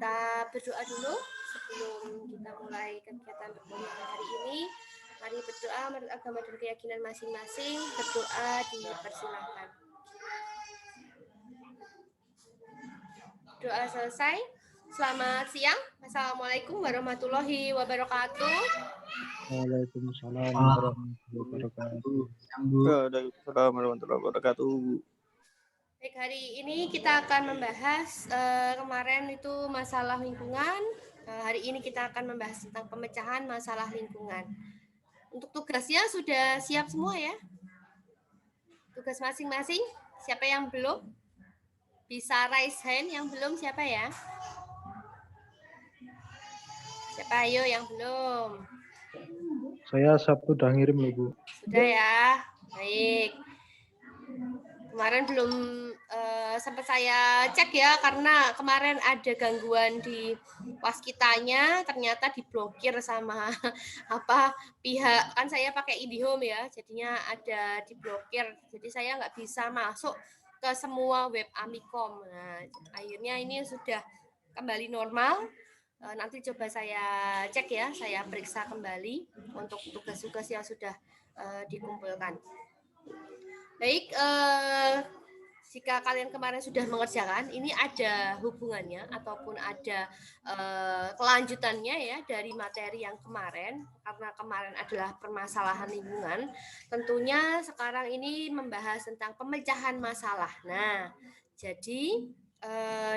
kita berdoa dulu sebelum kita mulai kegiatan perkuliahan hari ini. Mari berdoa menurut agama dan keyakinan masing-masing. Berdoa dipersilahkan. Doa selesai. Selamat siang. Assalamualaikum warahmatullahi wabarakatuh. Waalaikumsalam warahmatullahi wabarakatuh. Waalaikumsalam warahmatullahi wabarakatuh. Baik, hari ini kita akan membahas kemarin itu masalah lingkungan. Hari ini kita akan membahas tentang pemecahan masalah lingkungan. Untuk tugasnya sudah siap semua ya? Tugas masing-masing. Siapa yang belum? Bisa raise hand yang belum, siapa ya? Siapa ayo yang belum? Saya Sabtu udah ngirim loh, Bu. Sudah ya? Baik. Kemarin belum sempat saya cek ya, karena kemarin ada gangguan di waskitanya, ternyata diblokir sama pihak, kan saya pakai IndiHome ya, jadinya ada diblokir, jadi saya nggak bisa masuk ke semua web Amikom. Nah, akhirnya ini sudah kembali normal. Nanti coba saya cek ya, saya periksa kembali untuk tugas-tugas yang sudah dikumpulkan. Baik, jika kalian kemarin sudah mengerjakan, ini ada hubungannya ataupun ada kelanjutannya ya dari materi yang kemarin, karena kemarin adalah permasalahan lingkungan. Tentunya sekarang ini membahas tentang pemecahan masalah. Nah, jadi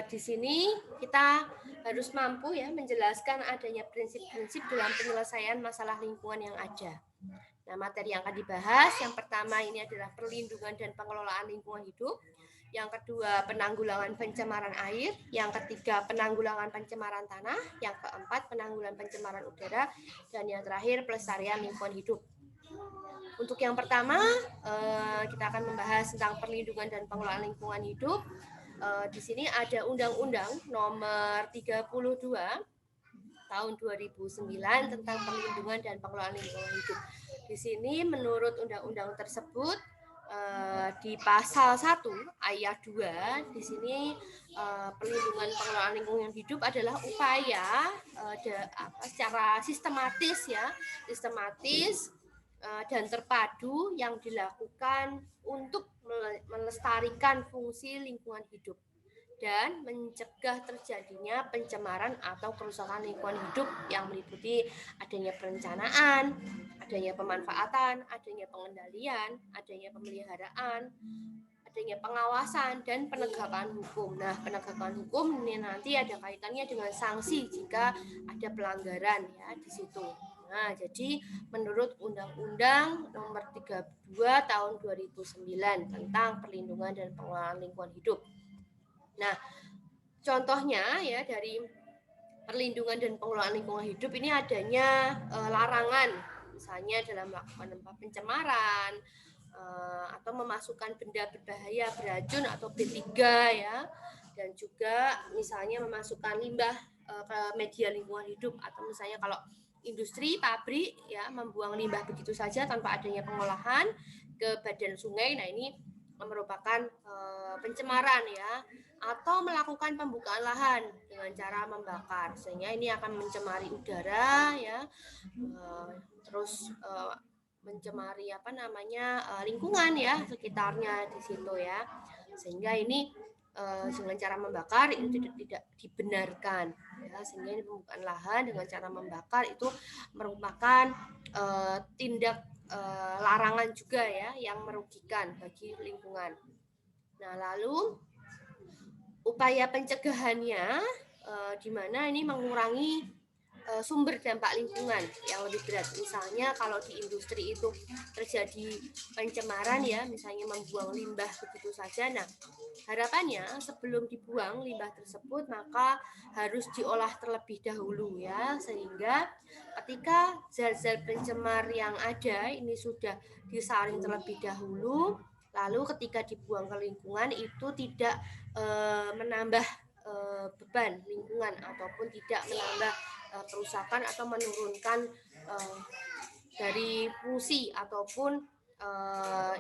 di sini kita harus mampu ya menjelaskan adanya prinsip-prinsip dalam penyelesaian masalah lingkungan yang ada. Nah, materi yang akan dibahas, yang pertama ini adalah perlindungan dan pengelolaan lingkungan hidup. Yang kedua, penanggulangan pencemaran air. Yang ketiga, penanggulangan pencemaran tanah. Yang keempat, penanggulangan pencemaran udara. Dan yang terakhir, pelestarian lingkungan hidup. Untuk yang pertama, kita akan membahas tentang perlindungan dan pengelolaan lingkungan hidup. Di sini ada Undang-Undang Nomor 32 tahun 2009 tentang perlindungan dan pengelolaan lingkungan hidup. Di sini menurut undang-undang tersebut di pasal 1 ayat 2 di sini perlindungan pengelolaan lingkungan hidup adalah upaya secara sistematis dan terpadu yang dilakukan untuk melestarikan fungsi lingkungan hidup dan mencegah terjadinya pencemaran atau kerusakan lingkungan hidup yang meliputi adanya perencanaan, adanya pemanfaatan, adanya pengendalian, adanya pemeliharaan, adanya pengawasan, dan penegakan hukum. Nah, penegakan hukum ini nanti ada kaitannya dengan sanksi jika ada pelanggaran ya di situ. Nah, jadi menurut Undang-Undang Nomor 32 Tahun 2009 tentang perlindungan dan pengelolaan lingkungan hidup. Nah, contohnya ya dari perlindungan dan pengelolaan lingkungan hidup ini adanya larangan, misalnya dalam melakukan pencemaran atau memasukkan benda berbahaya beracun atau B3 ya, dan juga misalnya memasukkan limbah ke media lingkungan hidup, atau misalnya kalau industri, pabrik ya membuang limbah begitu saja tanpa adanya pengolahan ke badan sungai. Nah, ini merupakan pencemaran ya, atau melakukan pembukaan lahan dengan cara membakar, sehingga ini akan mencemari udara ya, terus mencemari lingkungan ya sekitarnya di situ ya, sehingga ini dengan cara membakar itu tidak dibenarkan ya, sehingga ini pembukaan lahan dengan cara membakar itu merupakan tindak larangan juga ya yang merugikan bagi lingkungan. Nah, lalu upaya pencegahannya di mana ini mengurangi sumber dampak lingkungan yang lebih berat. Misalnya kalau di industri itu terjadi pencemaran ya, misalnya membuang limbah begitu saja. Nah, harapannya sebelum dibuang limbah tersebut maka harus diolah terlebih dahulu ya, sehingga ketika zat-zat pencemar yang ada ini sudah disaring terlebih dahulu, lalu ketika dibuang ke lingkungan itu tidak menambah beban lingkungan ataupun tidak menambah kerusakan atau menurunkan dari fungsi ataupun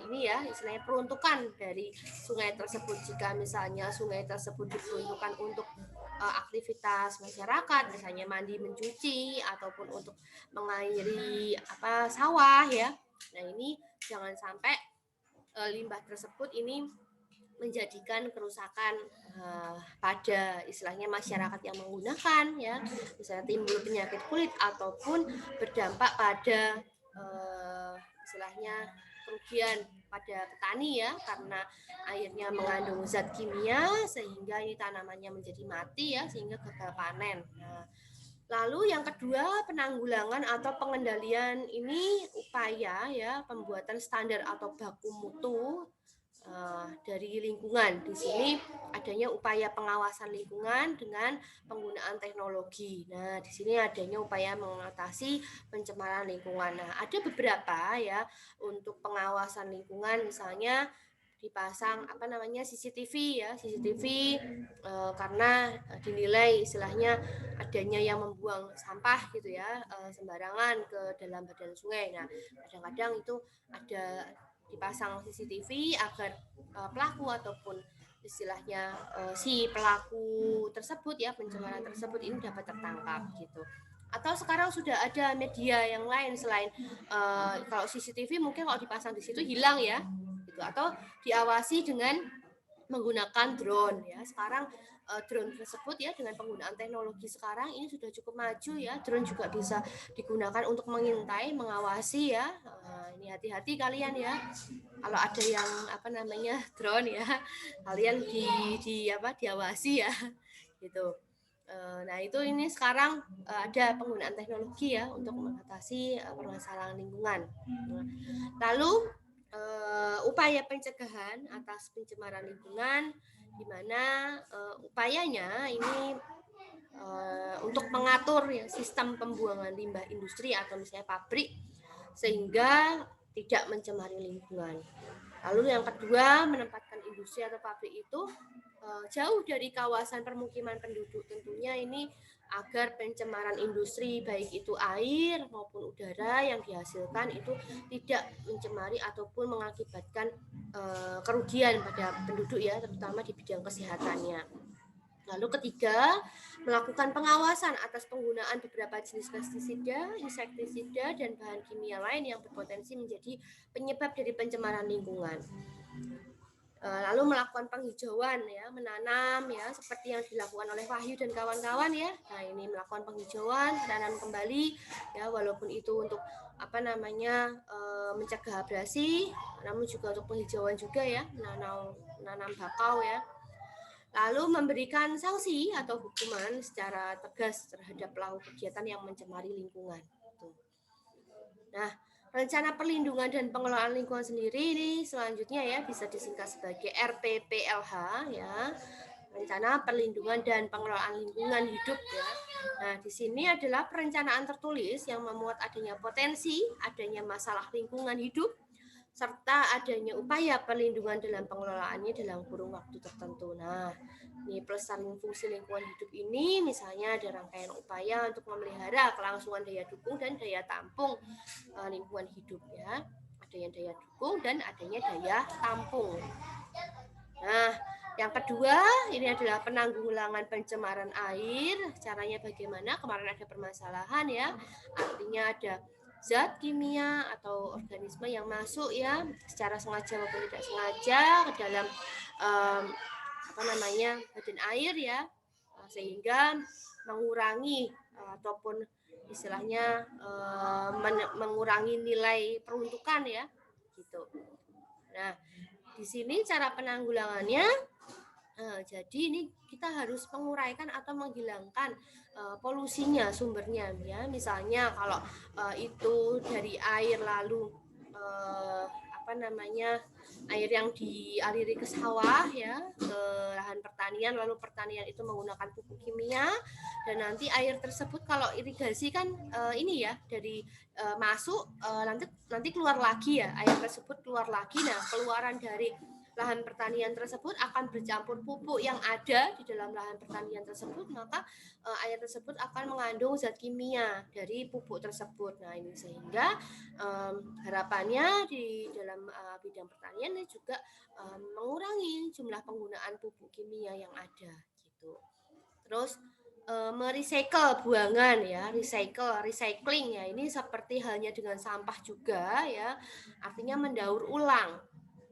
ini ya istilahnya peruntukan dari sungai tersebut. Jika misalnya sungai tersebut diperuntukkan untuk aktivitas masyarakat, misalnya mandi, mencuci, ataupun untuk mengairi sawah ya. Nah ini jangan sampai limbah tersebut ini menjadikan kerusakan pada istilahnya masyarakat yang menggunakan ya, misalnya timbul penyakit kulit ataupun berdampak pada istilahnya kerugian pada petani ya, karena airnya mengandung zat kimia sehingga ini tanamannya menjadi mati ya, sehingga gagal panen. Nah, lalu yang kedua, penanggulangan atau pengendalian ini upaya ya pembuatan standar atau baku mutu dari lingkungan. Di sini adanya upaya pengawasan lingkungan dengan penggunaan teknologi. Nah, di sini adanya upaya mengatasi pencemaran lingkungan. Nah, ada beberapa ya untuk pengawasan lingkungan, misalnya dipasang CCTV ya, CCTV karena dinilai istilahnya adanya yang membuang sampah gitu ya sembarangan ke dalam badan sungai. Nah, kadang-kadang itu ada dipasang CCTV agar pelaku ataupun istilahnya si pelaku tersebut ya, pencemaran tersebut ini dapat tertangkap gitu. Atau sekarang sudah ada media yang lain selain kalau CCTV mungkin kalau dipasang di situ hilang ya gitu, atau diawasi dengan menggunakan drone ya. Sekarang drone tersebut ya dengan penggunaan teknologi sekarang ini sudah cukup maju ya. Drone juga bisa digunakan untuk mengintai, mengawasi ya. Ini hati-hati kalian ya. Kalau ada yang drone ya, kalian diawasi ya gitu. Nah itu ini sekarang ada penggunaan teknologi ya untuk mengatasi permasalahan lingkungan. Lalu upaya pencegahan atas pencemaran lingkungan, di mana upayanya ini untuk mengatur ya, sistem pembuangan limbah industri atau misalnya pabrik sehingga tidak mencemari lingkungan. Lalu yang kedua, menempatkan industri atau pabrik itu jauh dari kawasan permukiman penduduk, tentunya ini agar pencemaran industri baik itu air maupun udara yang dihasilkan itu tidak mencemari ataupun mengakibatkan kerugian pada penduduk ya, terutama di bidang kesehatannya. Lalu ketiga, melakukan pengawasan atas penggunaan beberapa jenis pestisida, insektisida, dan bahan kimia lain yang berpotensi menjadi penyebab dari pencemaran lingkungan. Lalu melakukan penghijauan ya, menanam ya seperti yang dilakukan oleh Wahyu dan kawan-kawan ya. Nah, ini melakukan penghijauan, menanam kembali ya, walaupun itu untuk mencegah abrasi, namun juga untuk penghijauan juga ya, menanam bakau ya. Lalu memberikan sanksi atau hukuman secara tegas terhadap pelaku kegiatan yang mencemari lingkungan. Nah, rencana perlindungan dan pengelolaan lingkungan sendiri ini selanjutnya ya bisa disingkat sebagai RPPLH ya. Rencana perlindungan dan pengelolaan lingkungan hidup ya. Nah, di sini adalah perencanaan tertulis yang memuat adanya potensi, adanya masalah lingkungan hidup, serta adanya upaya perlindungan dalam pengelolaannya dalam kurun waktu tertentu. Nah, ini pelestarian fungsi lingkungan hidup ini misalnya ada rangkaian upaya untuk memelihara kelangsungan daya dukung dan daya tampung lingkungan hidup ya. Adanya daya dukung dan adanya daya tampung. Nah, yang kedua ini adalah penanggulangan pencemaran air. Caranya bagaimana? Kemarin ada permasalahan ya. Artinya ada zat kimia atau organisme yang masuk ya secara sengaja maupun tidak sengaja ke dalam badan air ya, sehingga mengurangi ataupun istilahnya mengurangi nilai peruntukan ya gitu. Nah, di sini cara penanggulangannya jadi ini kita harus menguraikan atau menghilangkan polusinya, sumbernya ya. Misalnya kalau itu dari air lalu air yang dialiri ke sawah ya, ke lahan pertanian, lalu pertanian itu menggunakan pupuk kimia, dan nanti air tersebut kalau irigasi kan ini ya dari masuk nanti keluar lagi ya, air tersebut keluar lagi. Nah, keluaran dari lahan pertanian tersebut akan bercampur pupuk yang ada di dalam lahan pertanian tersebut, maka air tersebut akan mengandung zat kimia dari pupuk tersebut. Nah, ini sehingga harapannya di dalam bidang pertanian ini juga mengurangi jumlah penggunaan pupuk kimia yang ada gitu. Terus merecycle buangan ya, recycling ya. Ini seperti halnya dengan sampah juga ya. Artinya mendaur ulang.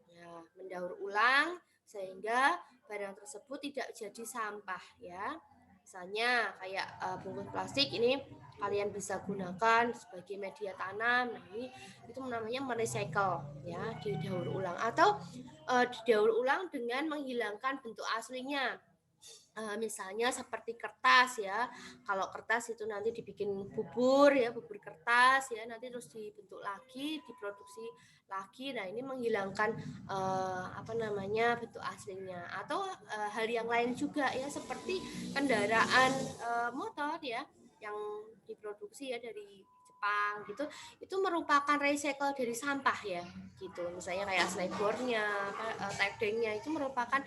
Ya, mendaur ulang sehingga barang tersebut tidak jadi sampah ya. Misalnya kayak bungkus plastik ini kalian bisa gunakan sebagai media tanam. Nah, ini itu namanya merecycle ya, didaur ulang atau didaur ulang dengan menghilangkan bentuk aslinya. Misalnya seperti kertas ya, kalau kertas itu nanti dibikin bubur ya, bubur kertas ya, nanti terus dibentuk lagi, diproduksi lagi. Nah, ini menghilangkan bentuk aslinya. Atau hal yang lain juga ya, seperti kendaraan motor ya yang diproduksi ya dari Jepang gitu, itu merupakan recycle dari sampah ya gitu. Misalnya kayak snowboardnya, tagdengnya itu merupakan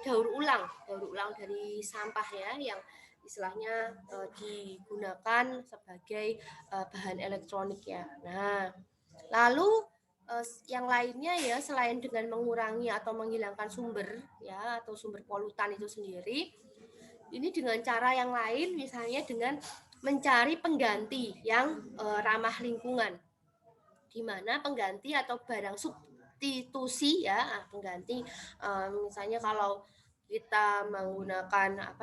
daur ulang dari sampah ya, yang istilahnya digunakan sebagai bahan elektronik ya. Nah, lalu yang lainnya ya, selain dengan mengurangi atau menghilangkan sumber ya atau sumber polutan itu sendiri, ini dengan cara yang lain, misalnya dengan mencari pengganti yang ramah lingkungan, di mana pengganti atau barang substitusi ya, pengganti misalnya kalau kita menggunakan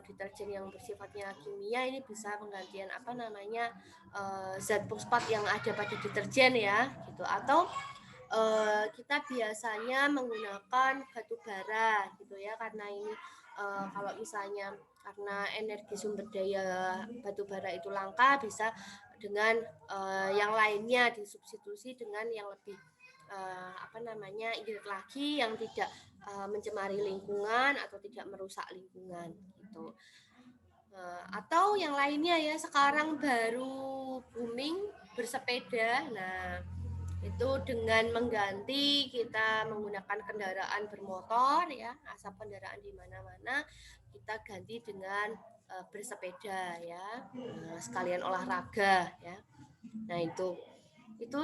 deterjen yang bersifatnya kimia, ini bisa penggantian zat fosfat yang ada pada deterjen ya gitu. Atau kita biasanya menggunakan batu bara gitu ya, karena ini kalau misalnya karena energi sumber daya batu bara itu langka, bisa dengan yang lainnya disubstitusi dengan yang lebih irit lagi, yang tidak mencemari lingkungan atau tidak merusak lingkungan gitu. Atau yang lainnya ya, sekarang baru booming bersepeda. Nah, itu dengan mengganti kita menggunakan kendaraan bermotor ya, asap kendaraan di mana-mana kita ganti dengan bersepeda ya, sekalian olahraga ya. Nah, itu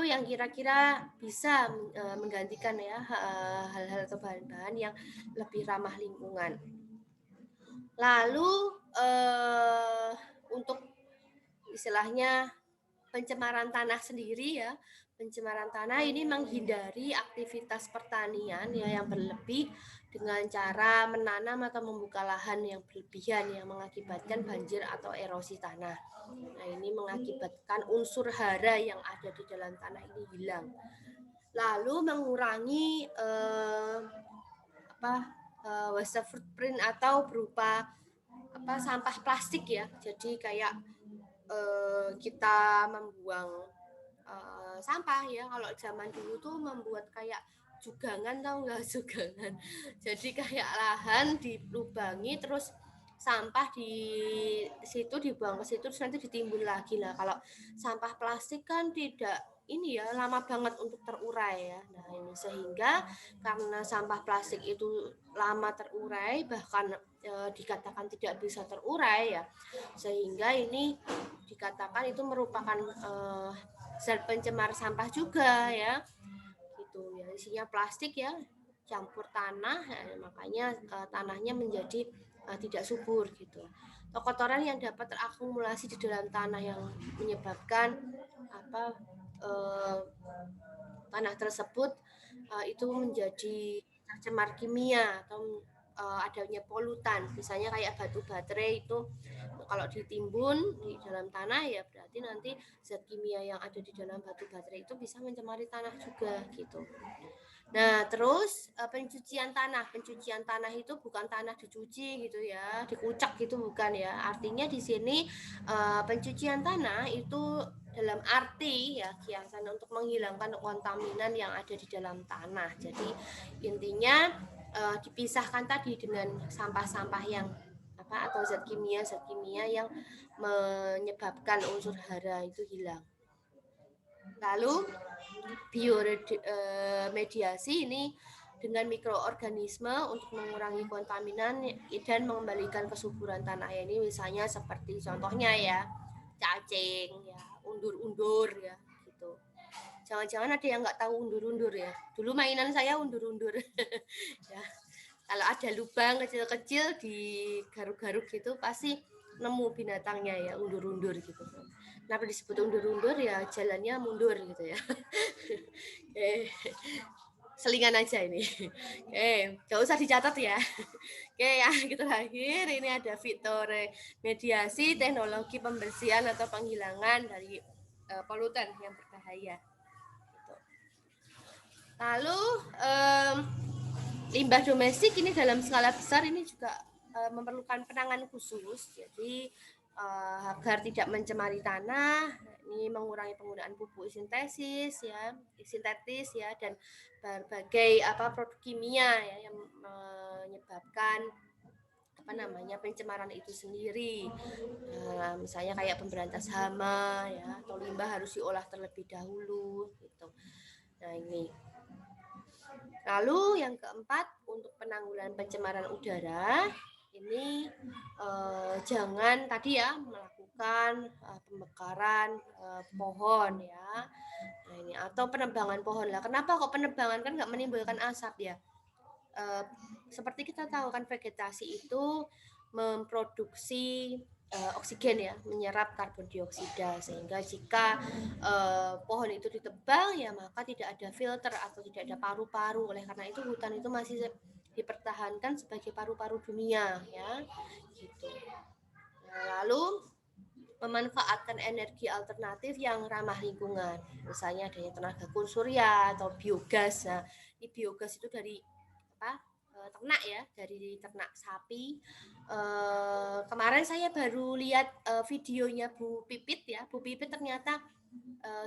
yang kira-kira bisa menggantikan ya hal-hal atau bahan-bahan yang lebih ramah lingkungan. Lalu untuk istilahnya pencemaran tanah sendiri ya, pencemaran tanah ini menghindari aktivitas pertanian ya yang berlebih dengan cara menanam atau membuka lahan yang berlebihan yang mengakibatkan banjir atau erosi tanah. Nah, ini mengakibatkan unsur hara yang ada di dalam tanah ini hilang. Lalu mengurangi waste footprint atau berupa sampah plastik ya. Jadi kayak kita membuang sampah ya, kalau zaman dulu tuh membuat kayak jugangan, tahu nggak jugangan? Jadi kayak lahan dilubangi, terus sampah di situ dibuang ke situ, terus nanti ditimbun lagi. Nah, kalau sampah plastik kan tidak ini ya, lama banget untuk terurai ya. Nah, ini sehingga karena sampah plastik itu lama terurai, bahkan dikatakan tidak bisa terurai ya, sehingga ini dikatakan itu merupakan zat pencemar sampah juga ya, gitu ya, isinya plastik ya, campur tanah ya, makanya tanahnya menjadi tidak subur gitu. Kotoran yang dapat terakumulasi di dalam tanah yang menyebabkan tanah tersebut itu menjadi tercemar kimia atau adanya polutan, misalnya kayak batu baterai itu kalau ditimbun di dalam tanah ya, berarti nanti zat kimia yang ada di dalam batu baterai itu bisa mencemari tanah juga gitu. Nah, terus pencucian tanah itu bukan tanah dicuci gitu ya, dikucak gitu, bukan ya. Artinya di sini pencucian tanah itu dalam arti ya kiasan untuk menghilangkan kontaminan yang ada di dalam tanah. Jadi intinya dipisahkan tadi dengan sampah-sampah yang atau zat kimia yang menyebabkan unsur hara itu hilang. Lalu biomediasi ini dengan mikroorganisme untuk mengurangi kontaminan dan mengembalikan kesuburan tanah ini, misalnya seperti contohnya ya cacing ya, undur-undur ya gitu. Jangan-jangan ada yang nggak tahu undur-undur ya. Dulu mainan saya undur-undur ya. Kalau ada lubang kecil-kecil di garuk-garuk gitu pasti nemu binatangnya ya, undur-undur gitu. Kenapa disebut undur-undur ya, jalannya mundur gitu ya. Selingan aja ini. Gak usah dicatat ya. Yang terakhir ini ada fitur mediasi teknologi pembersihan atau penghilangan dari polutan yang berbahaya. Gitu. Lalu limbah domestik ini dalam skala besar ini juga memerlukan penanganan khusus. Jadi agar tidak mencemari tanah, ini mengurangi penggunaan pupuk sintetis ya, dan berbagai produk kimia ya, yang menyebabkan pencemaran itu sendiri. Misalnya kayak pemberantas hama ya, atau limbah harus diolah terlebih dahulu gitu. Nah, ini. Lalu yang keempat, untuk penanggulangan pencemaran udara, ini jangan tadi ya melakukan pembakaran pohon ya. Nah, ini atau penebangan pohon lah. Kenapa kok penebangan, kan nggak menimbulkan asap ya? Seperti kita tahu kan vegetasi itu memproduksi oksigen ya, menyerap karbon dioksida, sehingga jika pohon itu ditebang ya maka tidak ada filter atau tidak ada paru-paru. Oleh karena itu hutan itu masih dipertahankan sebagai paru-paru dunia ya, gitu. Nah, lalu memanfaatkan energi alternatif yang ramah lingkungan, misalnya adanya tenaga surya atau biogas. Nah, ini biogas itu dari ternak ya, dari ternak sapi. Kemarin saya baru lihat videonya Bu Pipit ya. Bu Pipit ternyata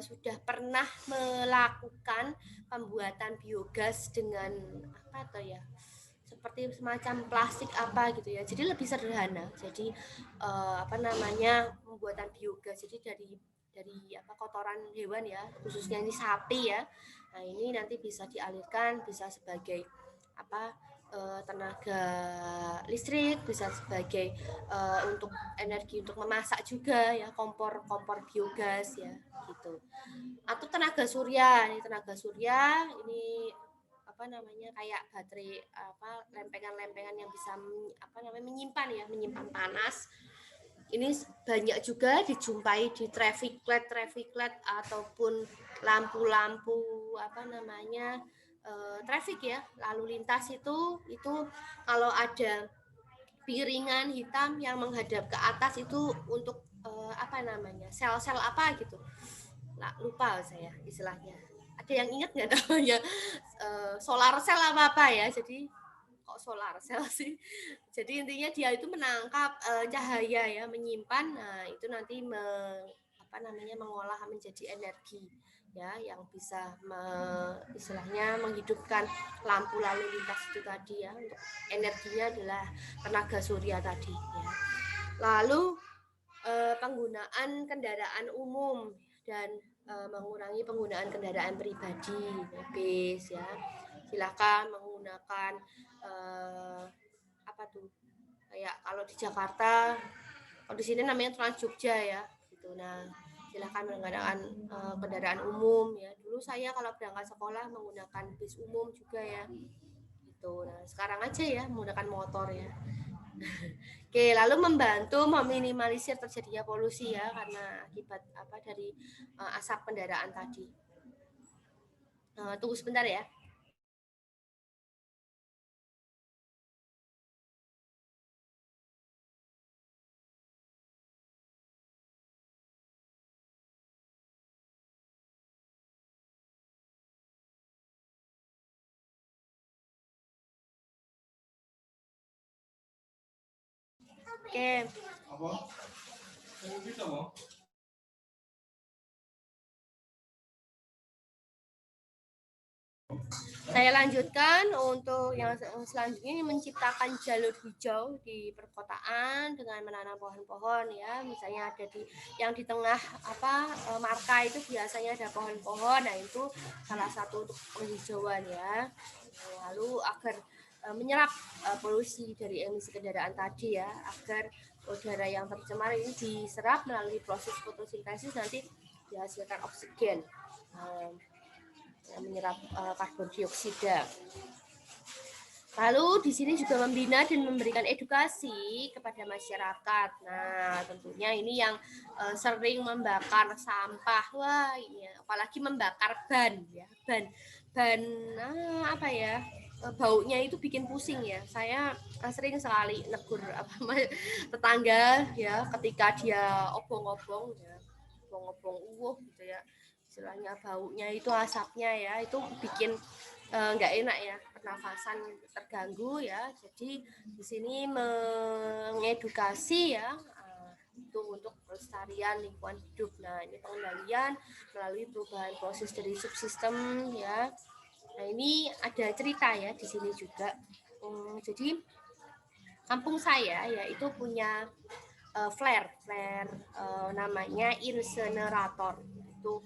sudah pernah melakukan pembuatan biogas dengan seperti semacam plastik gitu ya. Jadi lebih sederhana. Jadi pembuatan biogas jadi dari kotoran hewan ya, khususnya ini sapi ya. Nah, ini nanti bisa dialirkan, bisa sebagai tenaga listrik, bisa sebagai untuk energi untuk memasak juga ya, kompor biogas ya gitu. Atau tenaga surya. Ini tenaga surya ini kayak baterai lempengan-lempengan yang bisa menyimpan panas. Ini banyak juga dijumpai di traffic light ataupun lampu-lampu traffic ya, lalu lintas itu kalau ada piringan hitam yang menghadap ke atas itu untuk sel-sel gitu. Nah, lupa saya istilahnya. Ada yang ingat nggak namanya? Solar cell apa ya? Jadi kok solar cell sih? Jadi intinya dia itu menangkap cahaya ya, menyimpan. Nah, itu nanti mengolah menjadi energi ya, yang bisa istilahnya menghidupkan lampu lalu lintas itu tadi ya. Untuk energinya adalah tenaga surya tadi ya. Lalu penggunaan kendaraan umum dan mengurangi penggunaan kendaraan pribadi, bis ya. Silakan menggunakan kayak kalau di Jakarta, kalau di sini namanya Trans Jogja ya gitu. Nah, silakan menggunakan kendaraan umum ya. Dulu saya kalau berangkat sekolah menggunakan bis umum juga ya gitu. Nah, sekarang aja ya menggunakan motor ya. Oke, lalu membantu meminimalisir terjadinya polusi ya, karena akibat dari asap kendaraan tadi. Tunggu sebentar ya. Oke. Saya lanjutkan untuk yang selanjutnya, menciptakan jalur hijau di perkotaan dengan menanam pohon-pohon ya. Misalnya ada yang di tengah marka itu biasanya ada pohon-pohon. Nah, itu salah satu untuk penghijauan ya. Lalu agar menyerap polusi dari emisi kendaraan tadi ya, agar udara yang tercemar ini diserap melalui proses fotosintesis, nanti dihasilkan oksigen yang menyerap karbon dioksida. Lalu di sini juga membina dan memberikan edukasi kepada masyarakat. Nah, tentunya ini yang sering membakar sampah. Wah, ini apalagi membakar ban ya. Ban apa ya? Baunya itu bikin pusing ya. Saya sering sekali negur tetangga ya ketika dia obong-obong ya. Obong-obong gitu ya. Istilahnya baunya itu asapnya ya, itu bikin nggak enak ya, pernafasan terganggu ya. Jadi di sini mengedukasi ya itu untuk pelestarian lingkungan hidup. Nah, ini pengendalian melalui perubahan proses dari subsistem ya. Nah, ini ada cerita ya di sini juga. Jadi kampung saya ya itu punya flare namanya insenerator. Itu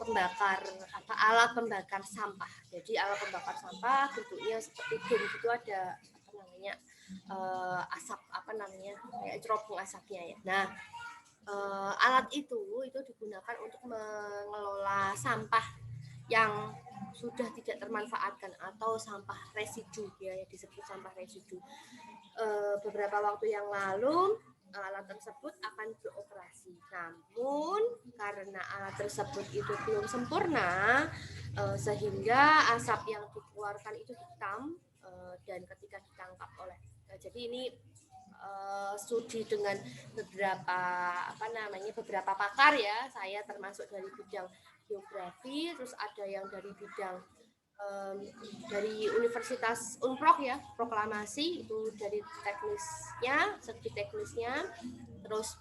pembakar alat pembakar sampah. Jadi alat pembakar sampah bentuknya seperti bom itu, ada asap kayak cerobong asapnya ya. Nah, alat itu digunakan untuk mengelola sampah yang sudah tidak termanfaatkan atau sampah residu ya, disebut sampah residu. Beberapa waktu yang lalu alat tersebut akan beroperasi. Namun karena alat tersebut itu belum sempurna, sehingga asap yang dikeluarkan itu hitam, dan ketika ditangkap oleh jadi ini studi dengan beberapa pakar ya. Saya termasuk dari bidang geografi, terus ada yang dari bidang dari Universitas Unprok ya, proklamasi itu dari segi teknisnya, terus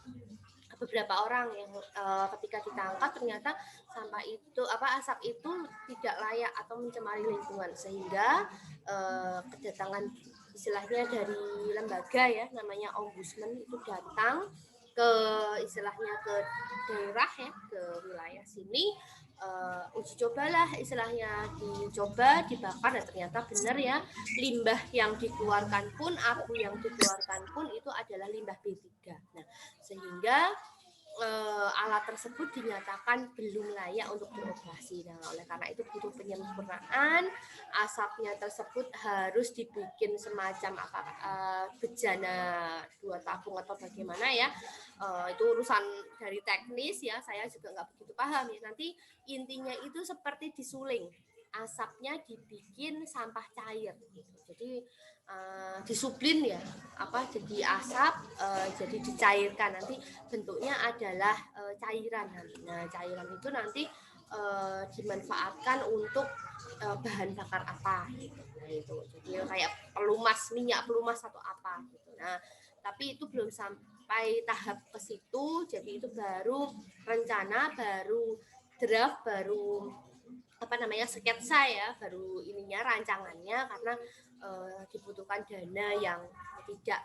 beberapa orang yang ketika ditangkap ternyata sampah itu asap itu tidak layak atau mencemari lingkungan, sehingga kedatangan istilahnya dari lembaga ya namanya ombudsman itu datang ke istilahnya ke daerah ya, ke wilayah sini, uji cobalah istilahnya, dicoba dibakar dan ternyata benar ya, limbah yang dikeluarkan pun, abu yang dikeluarkan pun itu adalah limbah B3. Nah, sehingga alat tersebut dinyatakan belum layak untuk beroperasi. Nah, oleh karena itu butuh penyempurnaan. Asapnya tersebut harus dibikin semacam bejana 2 tabung atau bagaimana ya. Itu urusan dari teknis ya, saya juga nggak begitu paham ya. Nanti intinya itu seperti disuling, asapnya dibikin sampah cair gitu. Jadi disublin ya, jadi asap, jadi dicairkan, nanti bentuknya adalah cairan. Nah, cairan itu nanti dimanfaatkan untuk bahan bakar apa gitu. Nah, itu jadi kayak minyak pelumas atau apa gitu. Nah, tapi itu belum sampai tahap ke situ, jadi itu baru rencana, baru draft, baru sketsa ya, baru rancangannya, karena dibutuhkan dana yang tidak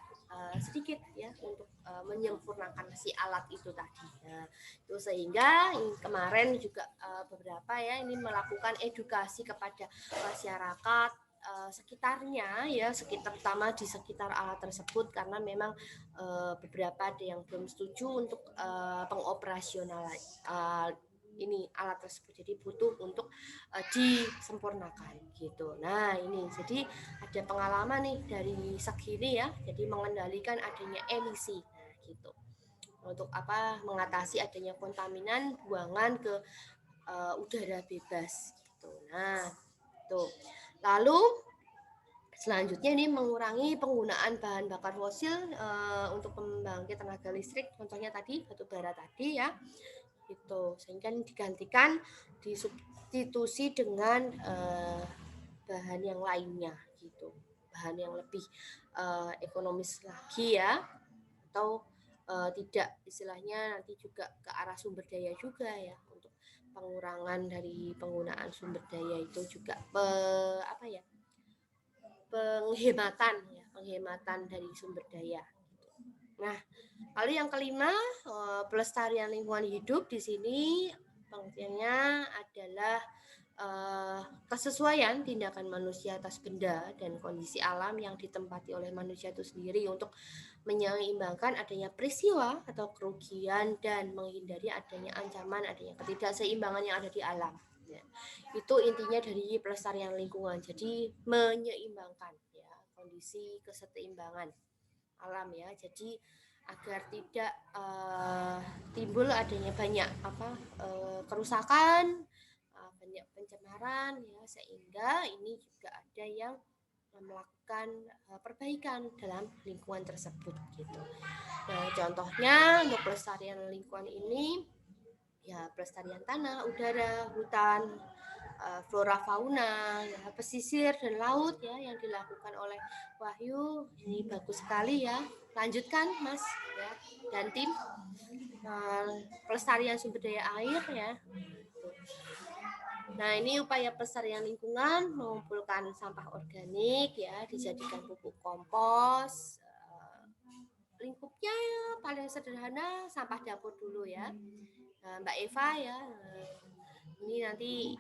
sedikit ya untuk menyempurnakan si alat itu tadi. Nah, itu sehingga kemarin juga beberapa ya ini melakukan edukasi kepada masyarakat sekitarnya ya, terutama di sekitar alat tersebut, karena memang beberapa ada yang belum setuju untuk pengoperasionalan ini alat tersebut, jadi butuh untuk disempurnakan gitu. Nah, ini jadi ada pengalaman nih dari segini ya, jadi mengendalikan adanya emisi gitu, untuk mengatasi adanya kontaminan buangan ke udara bebas gitu. Nah, tuh. Lalu selanjutnya ini mengurangi penggunaan bahan bakar fosil untuk pembangkit tenaga listrik, contohnya tadi batu bara tadi ya, gitu, sehingga digantikan, disubstitusi dengan bahan yang lainnya gitu, bahan yang lebih ekonomis lagi ya, atau tidak istilahnya nanti juga ke arah sumber daya juga ya, untuk pengurangan dari penggunaan sumber daya itu juga penghematan dari sumber daya. Nah, lalu yang kelima, pelestarian lingkungan hidup. Di sini pengertiannya adalah kesesuaian tindakan manusia atas benda dan kondisi alam yang ditempati oleh manusia itu sendiri, untuk menyeimbangkan adanya peristiwa atau kerugian dan menghindari adanya ancaman adanya ketidakseimbangan yang ada di alam. Ya. Itu intinya dari pelestarian lingkungan. Jadi menyeimbangkan ya kondisi keseimbangan alam ya. Jadi agar tidak timbul adanya banyak kerusakan, banyak pencemaran ya, sehingga ini juga ada yang melakukan perbaikan dalam lingkungan tersebut gitu. Nah, contohnya untuk pelestarian lingkungan ini ya pelestarian tanah, udara, hutan, flora fauna, ya, pesisir dan laut ya yang dilakukan oleh Wahyu. Ini bagus sekali ya. Lanjutkan Mas ya dan tim. Pelestarian sumber daya air ya. Nah, ini upaya pelestarian lingkungan mengumpulkan sampah organik ya, dijadikan pupuk kompos. Lingkupnya ya, paling sederhana sampah dapur dulu ya. Nah, Mbak Eva ya, ini nanti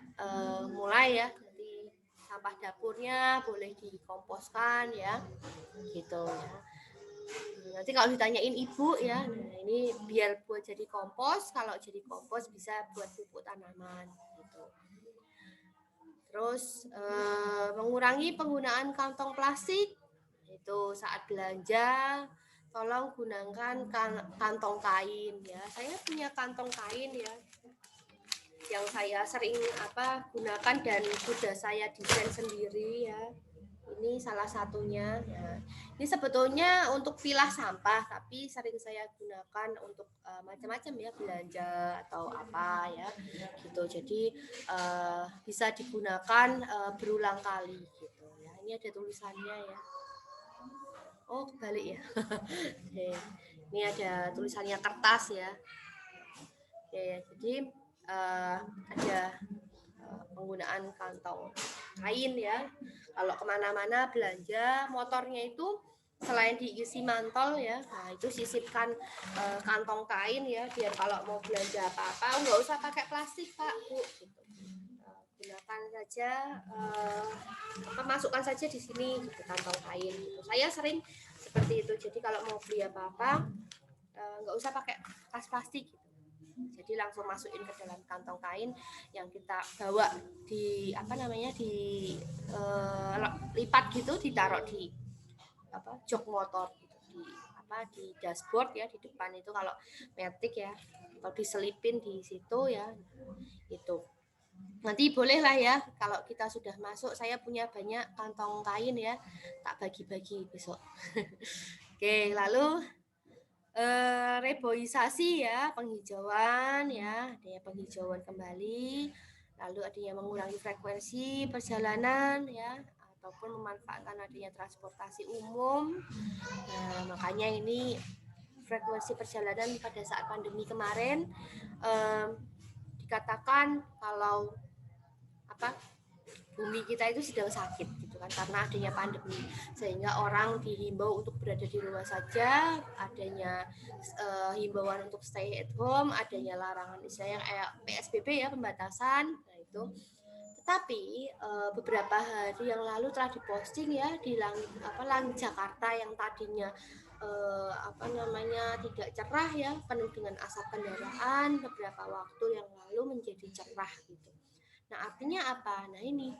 mulai ya, nanti sampah dapurnya boleh dikomposkan ya, gitu ya. Nanti kalau ditanyain ibu ya, nah ini biar buat jadi kompos, kalau jadi kompos bisa buat pupuk tanaman gitu. Terus mengurangi penggunaan kantong plastik, itu saat belanja tolong gunakan kantong kain ya. Saya punya kantong kain ya yang saya sering gunakan dan sudah saya desain sendiri ya. Ini salah satunya ya. Ini sebetulnya untuk pilah sampah, tapi sering saya gunakan untuk macam-macam ya, belanja atau apa ya gitu. Jadi bisa digunakan berulang kali gitu ya. Ini ada tulisannya ya. Oh, kebalik ya. Oke. Ini ada tulisannya kertas ya. Oke, jadi ada penggunaan kantong kain ya. Kalau kemana-mana belanja motornya itu selain diisi mantol ya, nah itu sisipkan kantong kain ya, biar kalau mau belanja apa-apa nggak usah pakai plastik Pak Bu gitu. Gunakan saja masukkan saja di sini gitu, kantong kain gitu. Saya sering seperti itu, jadi kalau mau beli apa-apa nggak usah pakai tas plastik gitu. Jadi langsung masukin ke dalam kantong kain yang kita bawa di lipat gitu, ditaruh di jok motor gitu, di dashboard ya, di depan itu kalau matic ya, atau diselipin di situ ya. Itu nanti bolehlah ya, kalau kita sudah masuk, saya punya banyak kantong kain ya, tak bagi-bagi besok. Oke, lalu reboisasi ya, penghijauan ya, adanya penghijauan kembali, lalu adanya mengurangi frekuensi perjalanan ya, ataupun memanfaatkan adanya transportasi umum. Nah, makanya ini frekuensi perjalanan pada saat pandemi kemarin dikatakan kalau bumi kita itu sedang sakit gitu kan, karena adanya pandemi, sehingga orang dihimbau untuk berada di rumah saja, adanya himbauan untuk stay at home, adanya larangan istilahnya kayak PSBB ya, pembatasan. Nah itu, tetapi beberapa hari yang lalu telah diposting ya di langit Jakarta yang tadinya tidak cerah ya, penuh dengan asap kendaraan, beberapa waktu yang lalu menjadi cerah gitu. Nah, artinya apa? Nah, ini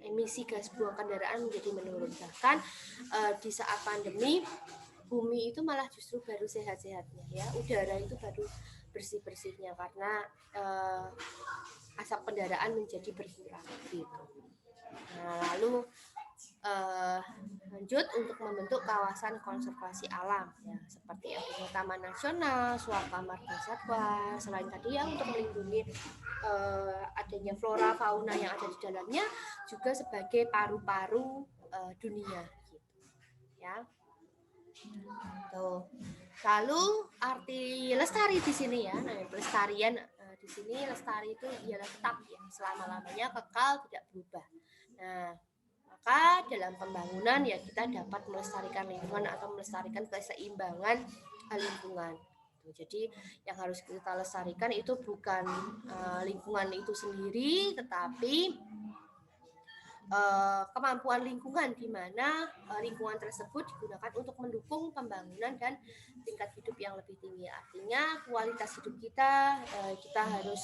emisi gas buang kendaraan menjadi menurun. Bahkan di saat pandemi, bumi itu malah justru baru sehat-sehatnya ya. Udara itu baru bersih-bersihnya karena asap kendaraan menjadi berkurang gitu. Nah, lalu lanjut untuk membentuk kawasan konservasi alam ya, seperti yang Taman Nasional, Suaka Marga Satwa. Selain tadi ya untuk melindungi adanya flora fauna yang ada di dalamnya, juga sebagai paru-paru dunia gitu ya. Tuh. Lalu arti lestari di sini ya, nah, pelestarian di sini lestari itu ialah tetap ya, selama-lamanya kekal, tidak berubah. Nah, maka dalam pembangunan ya kita dapat melestarikan lingkungan atau melestarikan keseimbangan lingkungan. Jadi yang harus kita lestarikan itu bukan lingkungan itu sendiri, tetapi kemampuan lingkungan, di mana lingkungan tersebut digunakan untuk mendukung pembangunan dan tingkat hidup yang lebih tinggi. Artinya kualitas hidup kita harus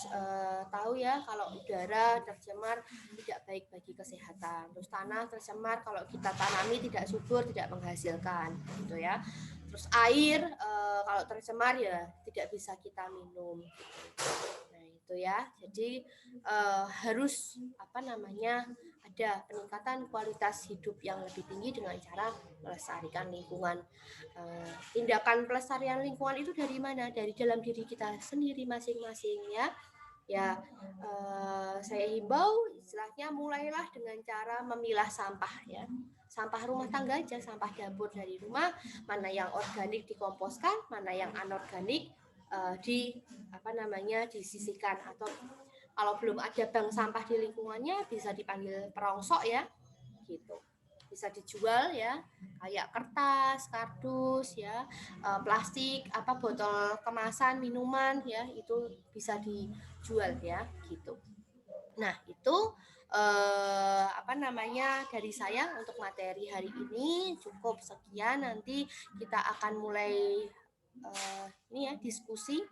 tahu ya, kalau udara tercemar tidak baik bagi kesehatan. Terus tanah tercemar kalau kita tanami tidak subur, tidak menghasilkan, gitu ya. Terus air kalau tercemar ya tidak bisa kita minum. Nah itu ya, jadi harus ada peningkatan kualitas hidup yang lebih tinggi dengan cara melestarikan lingkungan. Tindakan pelestarian lingkungan itu dari mana? Dari dalam diri kita sendiri masing-masing ya. Ya, saya himbau istilahnya mulailah dengan cara memilah sampah ya. Sampah rumah tangga aja, sampah dapur dari rumah, mana yang organik dikomposkan, mana yang anorganik disisihkan, atau kalau belum ada bank sampah di lingkungannya bisa dipanggil perongsok ya, gitu. Bisa dijual ya, kayak kertas, kardus ya, plastik, botol kemasan minuman ya, itu bisa dijual ya, gitu. Nah, itu dari saya untuk materi hari ini cukup sekian. Nanti kita akan mulai diskusi